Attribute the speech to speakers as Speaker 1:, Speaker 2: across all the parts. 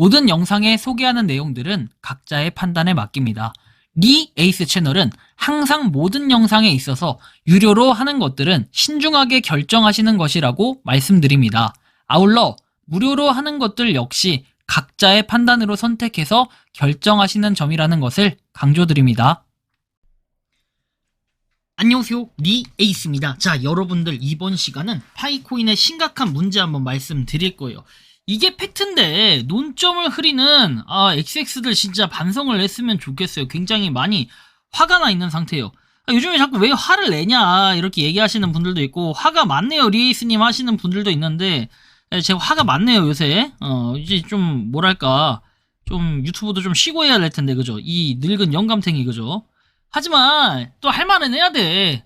Speaker 1: 모든 영상에 소개하는 내용들은 각자의 판단에 맡깁니다. 리 에이스 채널은 항상 모든 영상에 있어서 유료로 하는 것들은 신중하게 결정하시는 것이라고 말씀드립니다. 아울러 무료로 하는 것들 역시 각자의 판단으로 선택해서 결정하시는 점이라는 것을 강조드립니다. 안녕하세요, 리 에이스입니다. 자, 여러분들 이번 시간은 파이코인의 심각한 문제 한번 말씀드릴 거예요. 이게 팩트인데 논점을 흐리는 XX들 진짜 반성을 했으면 좋겠어요. 굉장히 많이 화가 나 있는 상태예요. 요즘에 자꾸 왜 화를 내냐 이렇게 얘기하시는 분들도 있고, 화가 많네요 리에이스님 하시는 분들도 있는데, 제가 화가 많네요 요새. 이제 좀 뭐랄까, 좀 유튜브도 좀 쉬고 해야 될 텐데, 그죠? 이 늙은 영감탱이, 그죠? 하지만 또 할 말은 해야 돼.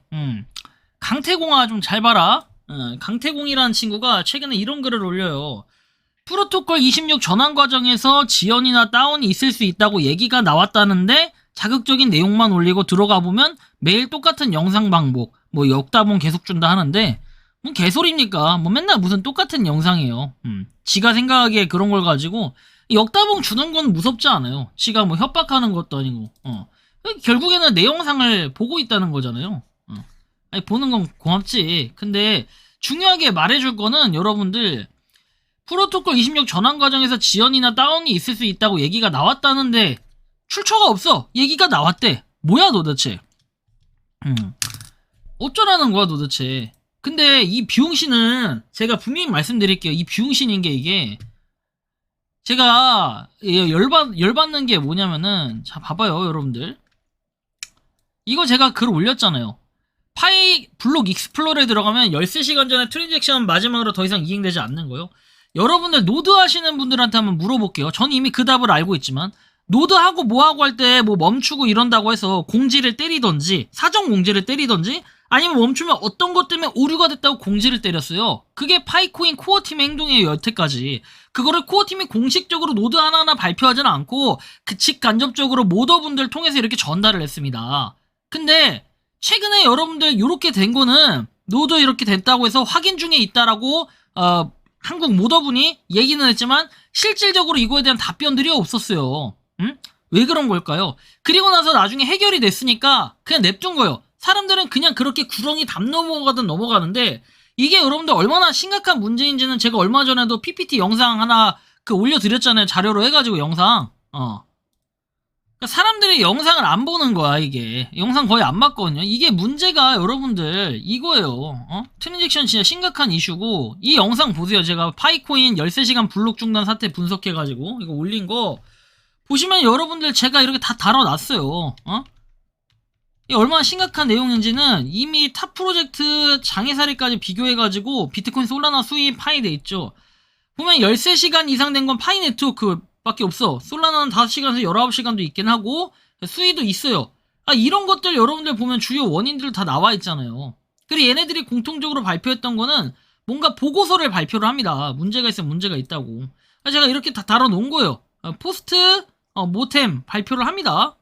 Speaker 1: 강태공아 좀 잘 봐라. 강태공이라는 친구가 최근에 이런 글을 올려요. 프로토콜 26 전환 과정에서 지연이나 다운이 있을 수 있다고 얘기가 나왔다는데 자극적인 내용만 올리고 들어가 보면 매일 똑같은 영상 반복, 뭐 역다봉 계속 준다 하는데, 뭐 개소리입니까? 뭐 맨날 무슨 똑같은 영상이에요. 지가 생각하기에 그런 걸 가지고 역다봉 주는 건 무섭지 않아요. 지가 뭐 협박하는 것도 아니고. 결국에는 내 영상을 보고 있다는 거잖아요. 아니, 보는 건 고맙지. 근데 중요하게 말해줄 거는, 여러분들 프로토콜 26 전환 과정에서 지연이나 다운이 있을 수 있다고 얘기가 나왔다는데 출처가 없어. 얘기가 나왔대. 뭐야 도대체. 어쩌라는 거야 도대체. 근데 이 비용신은 제가 분명히 말씀드릴게요. 이 비용신인 게, 이게 제가 열받는 게 뭐냐면은, 자 봐봐요 여러분들. 이거 제가 글 올렸잖아요. 파이 블록 익스플로러에 들어가면 13시간 전에 트랜잭션 마지막으로 더 이상 이행되지 않는 거요. 여러분들 노드 하시는 분들한테 한번 물어볼게요. 전 이미 그 답을 알고 있지만, 노드하고 뭐하고 할 때 뭐 멈추고 이런다고 해서 공지를 때리던지, 사전 공지를 때리던지, 아니면 멈추면 어떤 것 때문에 오류가 됐다고 공지를 때렸어요. 그게 파이코인 코어팀의 행동이에요. 여태까지 그거를 코어팀이 공식적으로 노드 하나하나 발표하지는 않고 직간접적으로 모더분들 통해서 이렇게 전달을 했습니다. 근데 최근에 여러분들 이렇게 된 거는 노드 이렇게 됐다고 해서 확인 중에 있다라고 한국 모더분이 얘기는 했지만 실질적으로 이거에 대한 답변들이 없었어요. 왜 그런 걸까요? 그리고 나서 나중에 해결이 됐으니까 그냥 냅둔 거예요. 사람들은 그냥 그렇게 구렁이 담 넘어가든 넘어가는데, 이게 여러분들 얼마나 심각한 문제인지는 제가 얼마 전에도 PPT 영상 하나 올려드렸잖아요. 자료로 해가지고 영상. 그러니까 사람들이 영상을 안 보는 거야. 이게 영상 거의 안 봤거든요. 이게 문제가 여러분들 이거예요. 트랜잭션 진짜 심각한 이슈고, 이 영상 보세요. 제가 파이코인 13시간 블록 중단 사태 분석해가지고 이거 올린 거 보시면, 여러분들 제가 이렇게 다 다뤄놨어요. 이게 얼마나 심각한 내용인지는 이미 탑 프로젝트 장애사례까지 비교해가지고 비트코인 솔라나 수익 파이 돼 있죠. 보면 13시간 이상 된 건 파이 네트워크 밖에 없어. 솔라나는 5시간에서 19시간도 있긴 하고 수위도 있어요. 이런 것들 여러분들 보면 주요 원인들 다 나와 있잖아요. 그리고 얘네들이 공통적으로 발표했던 거는 뭔가 보고서를 발표를 합니다. 문제가 있으면 문제가 있다고. 제가 이렇게 다 다뤄놓은 거예요. 포스트 모템 발표를 합니다.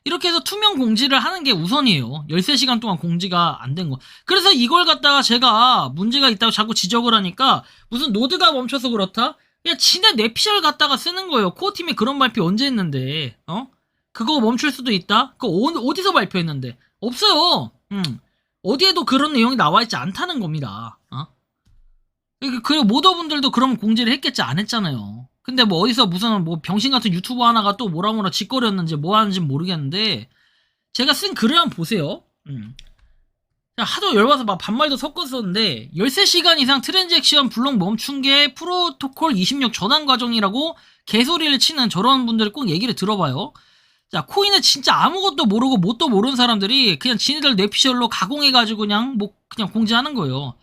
Speaker 1: 이렇게 해서 투명 공지를 하는 게 우선이에요. 13시간 동안 공지가 안 된 거. 그래서 이걸 갖다가 제가 문제가 있다고 자꾸 지적을 하니까, 무슨 노드가 멈춰서 그렇다? 그냥 지네 내피셜 갖다가 쓰는 거예요. 코어팀이 그런 발표 언제 했는데, 그거 멈출 수도 있다? 그거 어디서 발표했는데? 없어요. 어디에도 그런 내용이 나와 있지 않다는 겁니다. 그리고 모더분들도 그런 공지를 했겠지, 안 했잖아요. 근데 뭐 어디서 무슨 뭐 병신 같은 유튜버 하나가 또 뭐라 짓거렸는지 뭐 하는지 모르겠는데, 제가 쓴 글을 한번 보세요. 하도 열받아서 막 반말도 섞었었는데, 13시간 이상 트랜잭션 블록 멈춘 게 프로토콜 26 전환 과정이라고 개소리를 치는 저런 분들 꼭 얘기를 들어봐요. 자, 코인을 진짜 아무것도 모르고 뭣도 모르는 사람들이 그냥 지네들 뇌피셜로 가공해가지고 그냥 공지하는 거예요.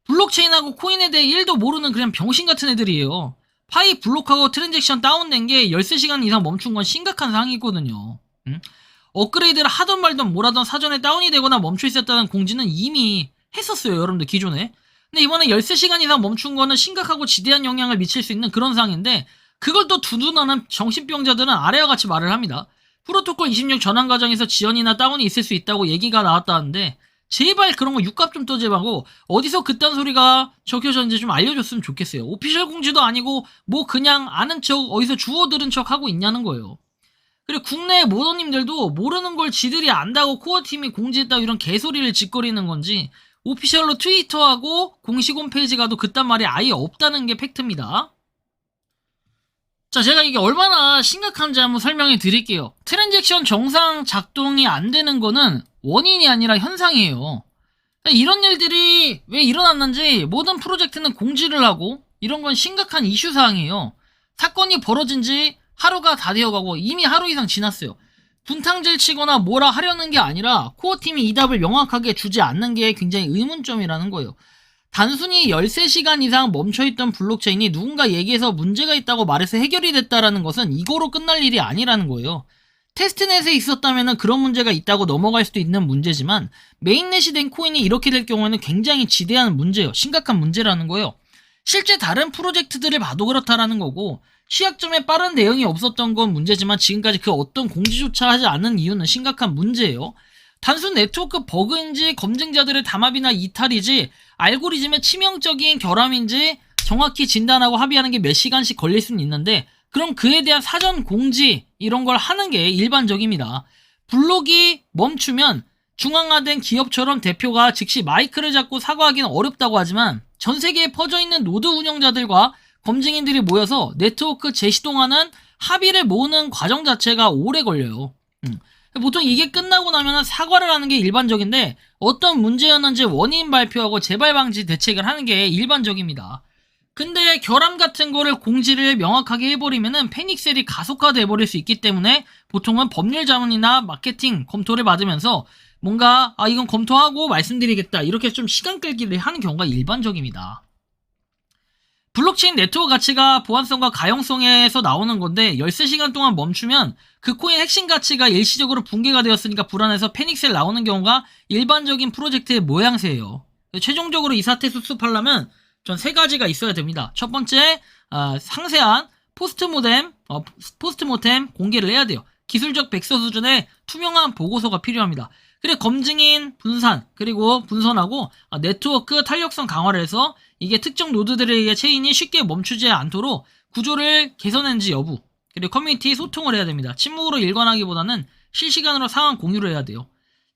Speaker 1: 블록체인하고 코인에 대해 1도 모르는 그냥 병신 같은 애들이에요. 파이 블록하고 트랜잭션 다운된 게 13시간 이상 멈춘 건 심각한 사항이거든요. 업그레이드를 하던 말던 뭐라던 사전에 다운이 되거나 멈춰 있었다는 공지는 이미 했었어요, 여러분들 기존에. 근데 이번에 13시간 이상 멈춘 거는 심각하고 지대한 영향을 미칠 수 있는 그런 상황인데, 그걸 또 두둔하는 정신병자들은 아래와 같이 말을 합니다. 프로토콜 26 전환 과정에서 지연이나 다운이 있을 수 있다고 얘기가 나왔다는데, 제발 그런 거 육값 좀 떠제하고 어디서 그딴 소리가 적혀졌는지 좀 알려줬으면 좋겠어요. 오피셜 공지도 아니고 뭐 그냥 아는 척 어디서 주워 들은 척 하고 있냐는 거예요. 그리고 국내 모더님들도 모르는 걸 지들이 안다고 코어팀이 공지했다고 이런 개소리를 짓거리는 건지 오피셜로 트위터하고 공식 홈페이지 가도 그딴 말이 아예 없다는 게 팩트입니다. 자, 제가 이게 얼마나 심각한지 한번 설명해 드릴게요. 트랜잭션 정상 작동이 안 되는 거는 원인이 아니라 현상이에요. 이런 일들이 왜 일어났는지 모든 프로젝트는 공지를 하고 이런 건 심각한 이슈 사항이에요. 사건이 벌어진 지 하루가 다 되어가고 이미 하루 이상 지났어요. 분탕질 치거나 뭐라 하려는 게 아니라 코어팀이 이 답을 명확하게 주지 않는 게 굉장히 의문점이라는 거예요. 단순히 13시간 이상 멈춰있던 블록체인이 누군가 얘기해서 문제가 있다고 말해서 해결이 됐다라는 것은 이거로 끝날 일이 아니라는 거예요. 테스트넷에 있었다면 그런 문제가 있다고 넘어갈 수도 있는 문제지만 메인넷이 된 코인이 이렇게 될 경우에는 굉장히 지대한 문제예요. 심각한 문제라는 거예요. 실제 다른 프로젝트들을 봐도 그렇다라는 거고 시약점에 빠른 대응이 없었던 건 문제지만 지금까지 그 어떤 공지조차 하지 않은 이유는 심각한 문제예요. 단순 네트워크 버그인지 검증자들의 담합이나 이탈이지 알고리즘의 치명적인 결함인지 정확히 진단하고 합의하는 게 몇 시간씩 걸릴 수는 있는데 그럼 그에 대한 사전 공지 이런 걸 하는 게 일반적입니다. 블록이 멈추면 중앙화된 기업처럼 대표가 즉시 마이크를 잡고 사과하기는 어렵다고 하지만 전 세계에 퍼져있는 노드 운영자들과 검증인들이 모여서 네트워크 재시동하는 합의를 모으는 과정 자체가 오래 걸려요. 보통 이게 끝나고 나면 사과를 하는 게 일반적인데 어떤 문제였는지 원인 발표하고 재발 방지 대책을 하는 게 일반적입니다. 근데 결함 같은 거를 공지를 명확하게 해버리면은 패닉셀이 가속화돼 버릴 수 있기 때문에 보통은 법률 자문이나 마케팅 검토를 받으면서 뭔가 이건 검토하고 말씀드리겠다 이렇게 좀 시간 끌기를 하는 경우가 일반적입니다. 블록체인 네트워크 가치가 보안성과 가용성에서 나오는 건데 13시간 동안 멈추면 그 코인 핵심 가치가 일시적으로 붕괴가 되었으니까 불안해서 패닉셀 나오는 경우가 일반적인 프로젝트의 모양새예요. 최종적으로 이 사태 수습하려면 전 세 가지가 있어야 됩니다. 첫 번째, 상세한 포스트모템 공개를 해야 돼요. 기술적 백서 수준의 투명한 보고서가 필요합니다. 그리고 검증인 분산, 그리고 분선하고 네트워크 탄력성 강화를 해서 이게 특정 노드들에 의해 체인이 쉽게 멈추지 않도록 구조를 개선했는지 여부, 그리고 커뮤니티 소통을 해야 됩니다. 침묵으로 일관하기보다는 실시간으로 상황 공유를 해야 돼요.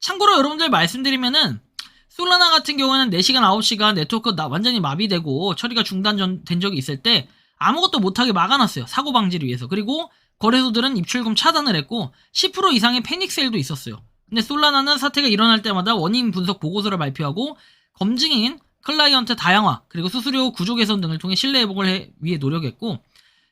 Speaker 1: 참고로 여러분들 말씀드리면은 솔라나 같은 경우에는 4시간, 9시간 네트워크 완전히 마비되고 처리가 중단된 적이 있을 때 아무것도 못하게 막아놨어요. 사고 방지를 위해서. 그리고 거래소들은 입출금 차단을 했고 10% 이상의 패닉셀도 있었어요. 근데 솔라나는 사태가 일어날 때마다 원인 분석 보고서를 발표하고 검증인 클라이언트 다양화 그리고 수수료 구조 개선 등을 통해 신뢰 회복을 위해 노력했고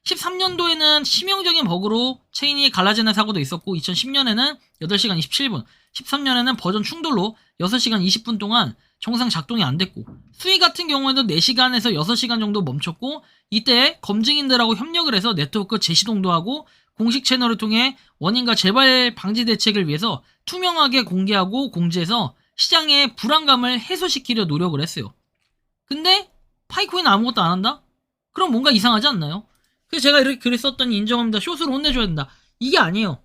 Speaker 1: 13년도에는 치명적인 버그로 체인이 갈라지는 사고도 있었고 2010년에는 8시간 27분 13년에는 버전 충돌로 6시간 20분 동안 정상 작동이 안 됐고 수위 같은 경우에도 4시간에서 6시간 정도 멈췄고 이때 검증인들하고 협력을 해서 네트워크 재시동도 하고 공식 채널을 통해 원인과 재발 방지 대책을 위해서 투명하게 공개하고 공지해서 시장의 불안감을 해소시키려 노력을 했어요. 근데 파이코인 아무것도 안 한다? 그럼 뭔가 이상하지 않나요? 그래서 제가 이렇게 글을 썼더니 인정합니다. 숏으로 혼내줘야 된다. 이게 아니에요.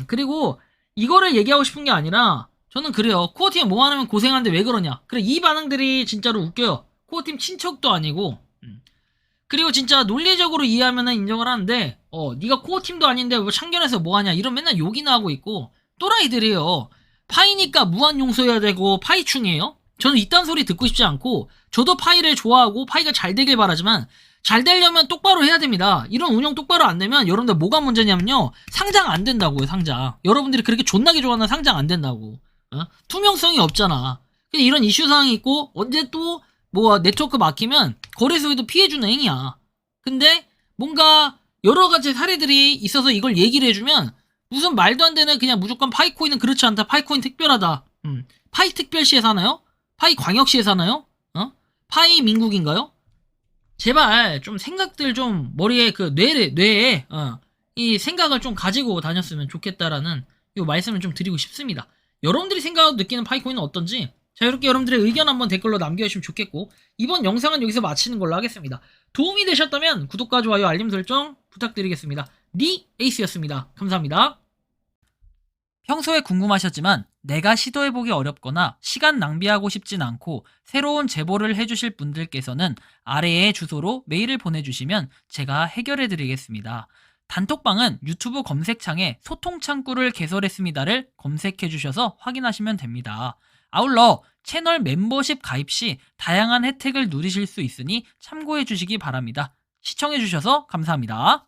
Speaker 1: 그리고 이거를 얘기하고 싶은 게 아니라 저는 그래요. 코어팀 뭐 하면 고생하는데 왜 그러냐. 그래 이 반응들이 진짜로 웃겨요. 코어팀 친척도 아니고 그리고 진짜 논리적으로 이해하면 인정을 하는데 네가 코어팀도 아닌데 왜 참견해서 뭐하냐 이런 맨날 욕이나 하고 있고 또라이들이에요. 파이니까 무한 용서해야 되고 파이충이에요. 저는 이딴 소리 듣고 싶지 않고 저도 파이를 좋아하고 파이가 잘 되길 바라지만 잘 되려면 똑바로 해야 됩니다. 이런 운영 똑바로 안 되면 여러분들 뭐가 문제냐면요. 상장 안 된다고요. 상장. 여러분들이 그렇게 존나게 좋아하는 상장 안 된다고. 투명성이 없잖아. 이런 이슈 사항이 있고 언제 또 뭐 네트워크 막히면 거래소에도 피해주는 행위야. 근데 뭔가 여러 가지 사례들이 있어서 이걸 얘기를 해주면 무슨 말도 안 되는 그냥 무조건 파이코인은 그렇지 않다. 파이코인 특별하다. 파이 특별시에 사나요? 파이 광역시에 사나요? 파이 민국인가요? 제발 좀 생각들 좀 머리에 그 뇌에 이 생각을 좀 가지고 다녔으면 좋겠다라는 이 말씀을 좀 드리고 싶습니다. 여러분들이 생각하고 느끼는 파이코인은 어떤지 자 이렇게 여러분들의 의견 한번 댓글로 남겨주시면 좋겠고 이번 영상은 여기서 마치는 걸로 하겠습니다. 도움이 되셨다면 구독과 좋아요 알림 설정 부탁드리겠습니다. 니 에이스였습니다. 감사합니다. 평소에 궁금하셨지만 내가 시도해보기 어렵거나 시간 낭비하고 싶진 않고 새로운 제보를 해주실 분들께서는 아래의 주소로 메일을 보내주시면 제가 해결해드리겠습니다. 단톡방은 유튜브 검색창에 소통 창구를 개설했습니다를 검색해주셔서 확인하시면 됩니다. 아울러 채널 멤버십 가입 시 다양한 혜택을 누리실 수 있으니 참고해주시기 바랍니다. 시청해주셔서 감사합니다.